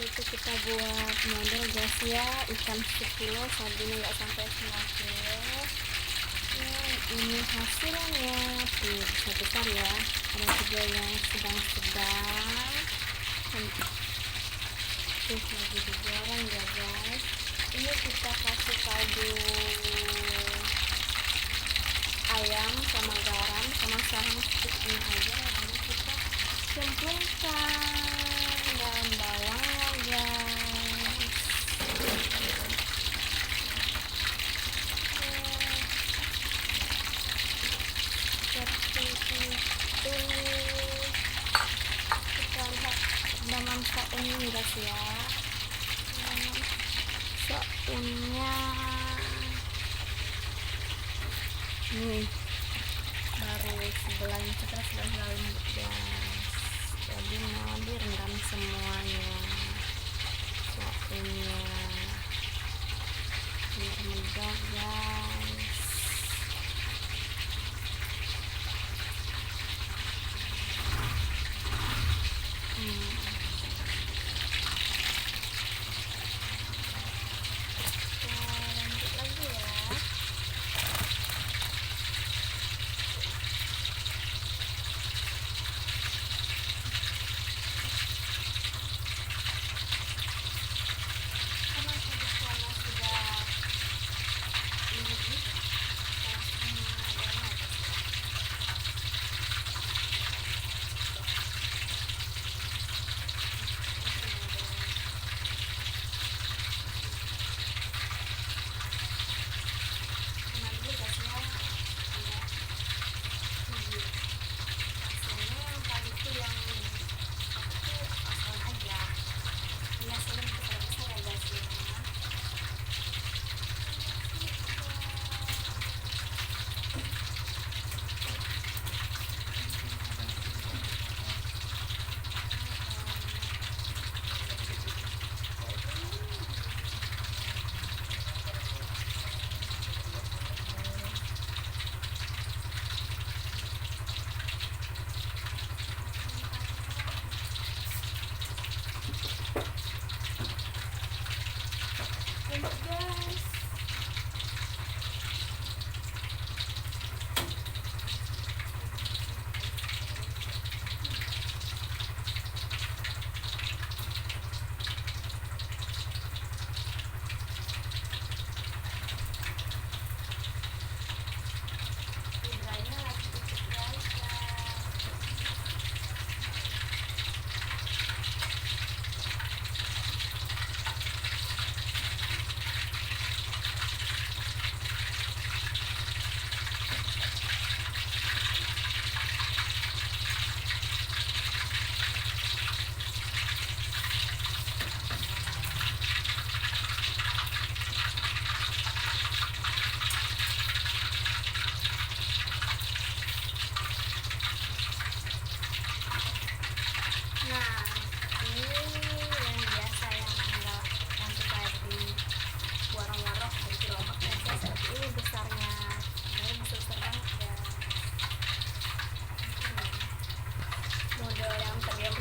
itu kita buat model guys ya, ikan 1 kilo, sardinnya nggak sampai 1 kilo ya. Ini hasilnya tuh, besar ya, ada juga yang sedang-sedang tuh, lagi digoreng ya guys. Ini kita kasih kaldu ayam sama garam sama saham sedikit aja, lalu kita cemplungkan dalam bawangnya guys. Seperti itu kita lihat dalam saunnya guys ya, saunnya nih baru sebelahnya kita sudah lembut guys, jadi mau direndam semuanya saunnya biar megah guys. Lanjut lagi ya.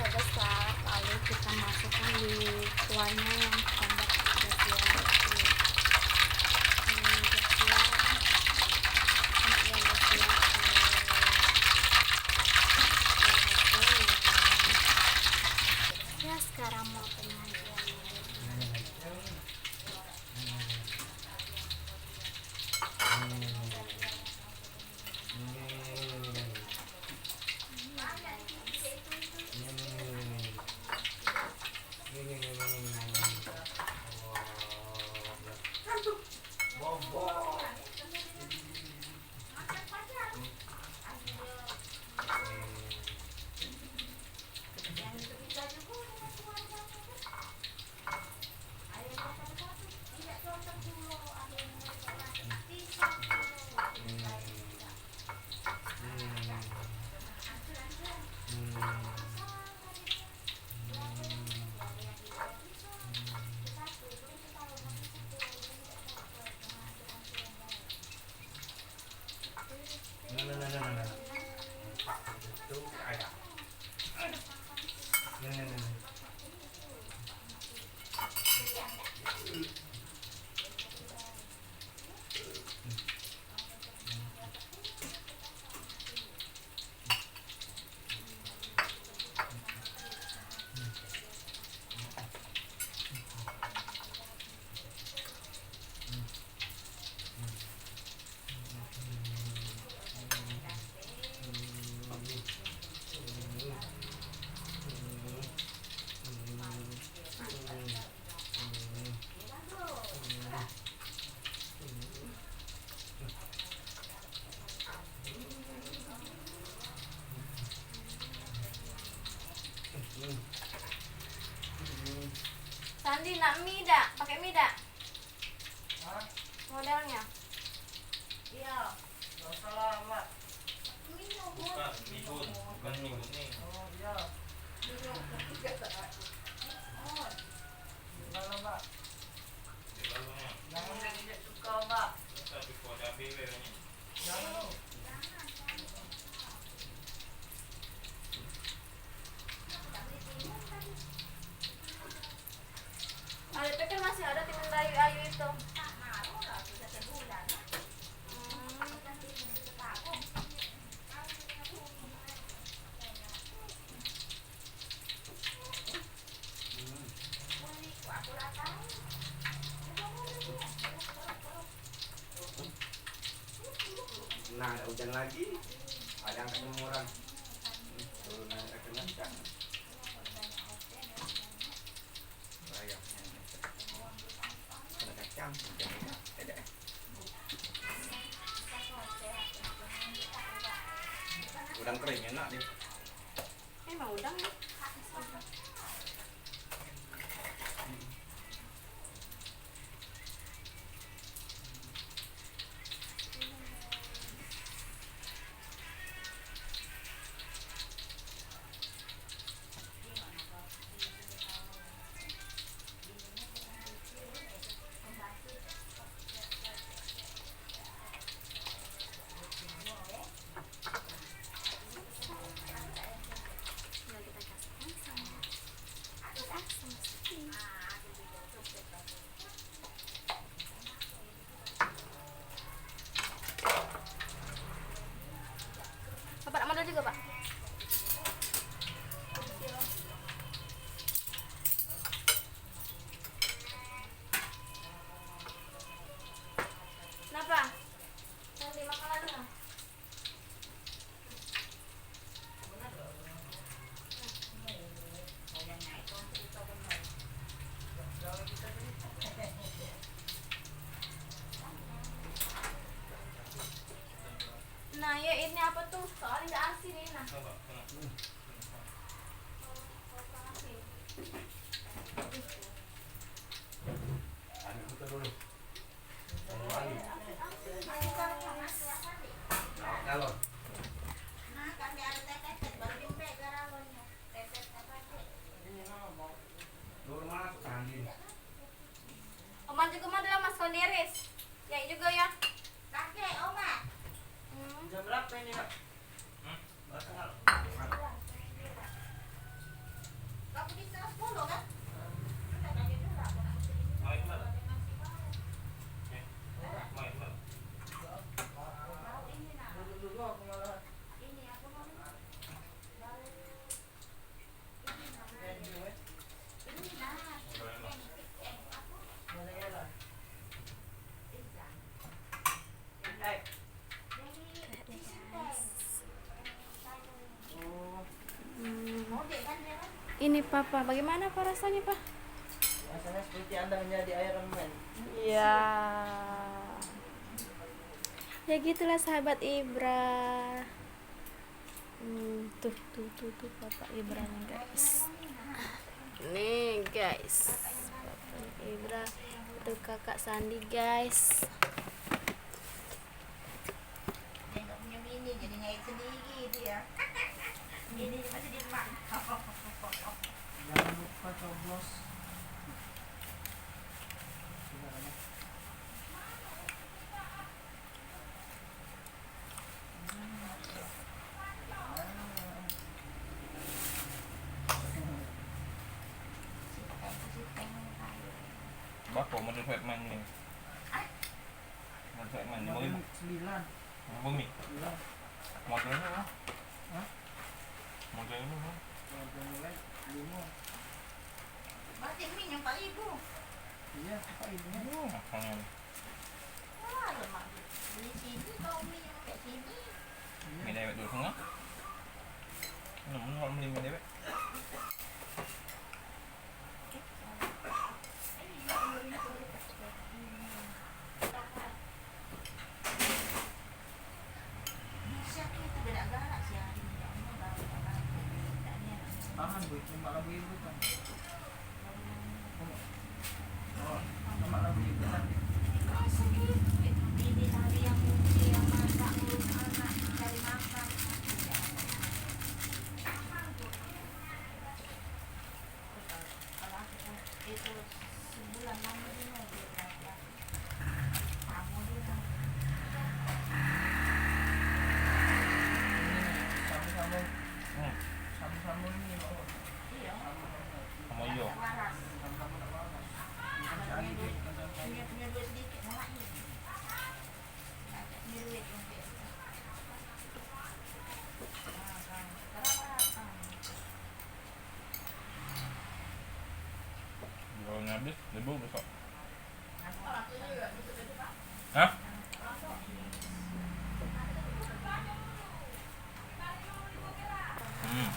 Besar, lalu kita masukkan di kuahnya yang padat guys ya. Ya sekarang mau penyajian. Andi nak mie dak? Pakai mie dak? Modelnya? Iya. Gak salah, Mak. Bukan mie kuning. Oh iya. Oh. Gimana, Mbak? Jangan tidak suka, Mbak. Jangan. Ada pikir masih ada timun Dayu Ayu itu. Nah, ada hujan lagi. Ada angkat orang. Turunan kencang. Rayapnya. Ada kacang, hujannya ada. Udang kering enak nih. Emang udang ya? Bapak nak modal juga, Pak? Kenapa? Nanti makan lagi nggak? Nah ya ini apa tuh? Soalnya nggak asin ini nah. Ada kita dulu. Kalau normal tanding. Oma juga mau dalam mas konderis. Ya juga ya. Jam berapa ini, Pak? Dulu aku malah. Ini Papa, bagaimana Pak rasanya Pak? Rasanya seperti Anda menjadi Iron Man. Ya. Ya gitulah sahabat Ibra. Tuh Bapak Ibranya guys. Nih guys, Bapak Ibra, itu Kakak Sandi guys. Dia nggak punya bini, jadi ngait sendiri dia. Bini masih di rumah. Jangan lupa coblos. Bako model Batman ni. Model Batman ni bumi. 9. Bumi. 9. Modelnya apa? Hah? Modelnya apa? Udah mulai 5. Berarti mie yang 4.000. Iya, apa ibunya? Makanya. Wah, ya mak beli sini kau mie yang kayak sini. Mie dewek dulu setengah. Namun kalau beli mie dewek. Siapa itu beda galak sih hari ini. Tahan, Bu. 5.000 kan. itu sebulan lama dia dia kamu dia Sambung-sambung. Hmm. Sambung-sambung ini mau. iya Sama iyo. waras Sambung-sambung tak bagus. Bukan punya cari duit bukan cari. punya duit sedikit nolak ini punya duit mungkin Kalau habis, debu besok. Nah, Hah? Hmm.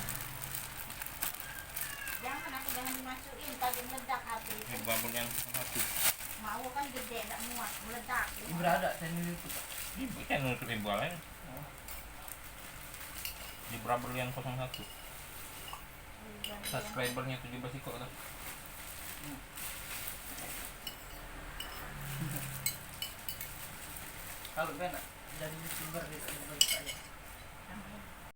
jangan aku jangan dimasukin tadi meledak api Ini bambu yang satu. mau kan gede tak muat meledak Ini berada sendiri itu. Ibu kan nutup ibu lain. Di Brabber yang 01. Subscribernya 17 ikut tuh. Kalau kan jadi youtuber di tempat saya.